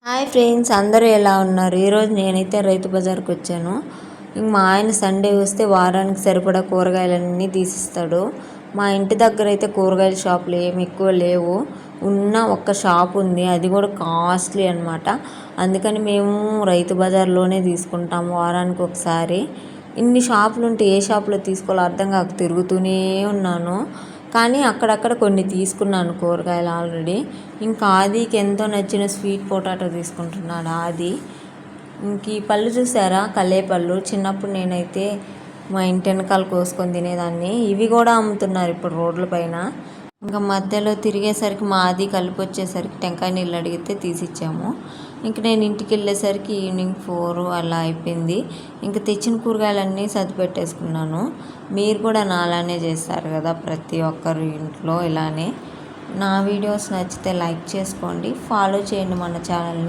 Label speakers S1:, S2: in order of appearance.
S1: Hi friends, అందరూ ఎలా ఉన్నారు? ఈరోజు నేనైతే రైతు బజార్కి వచ్చాను. ఇంక మా ఆయన సండే వస్తే వారానికి సరిపడా కూరగాయలన్నీ తీసిస్తాడు. మా ఇంటి దగ్గర అయితే కూరగాయల షాపులు ఏమి ఎక్కువ లేవు. ఉన్న ఒక్క షాప్ ఉంది, అది కూడా కాస్ట్లీ అనమాట. అందుకని మేము రైతు బజార్లోనే తీసుకుంటాము వారానికి ఒకసారి. ఇన్ని షాపులు ఉంటే ఏ షాపులో తీసుకోవాలో అర్థం కాక తిరుగుతూనే ఉన్నాను. కానీ అక్కడక్కడ కొన్ని తీసుకున్నాను కూరగాయలు ఆల్రెడీ. ఇంకా ఆదికి ఎంతో నచ్చిన స్వీట్ పొటాటో తీసుకుంటున్నాడు ఆది. ఇంక ఈ పళ్ళు చూసారా, కల్లేపళ్ళు. చిన్నప్పుడు నేనైతే మా ఇంటి వెనకాల కోసుకొని తినేదాన్ని. ఇవి కూడా అమ్ముతున్నారు ఇప్పుడు రోడ్ల పైన. ఇంకా మధ్యలో తిరిగేసరికి మా ఆది కలిపి వచ్చేసరికి టెంకాయ నీళ్ళు అడిగితే తీసిచ్చాము. ఇంక నేను ఇంటికి వెళ్ళేసరికి ఈవినింగ్ 4 అలా అయిపోయింది. ఇంక తెచ్చిన కూరగాయలన్నీ సర్ది పెట్టేసుకున్నాను. మీరు కూడా నాలానే చేస్తారు కదా, ప్రతి ఒక్కరు ఇంట్లో ఇలానే. నా వీడియోస్ నచ్చితే లైక్ చేసుకోండి, ఫాలో చేయండి మన ఛానల్ని.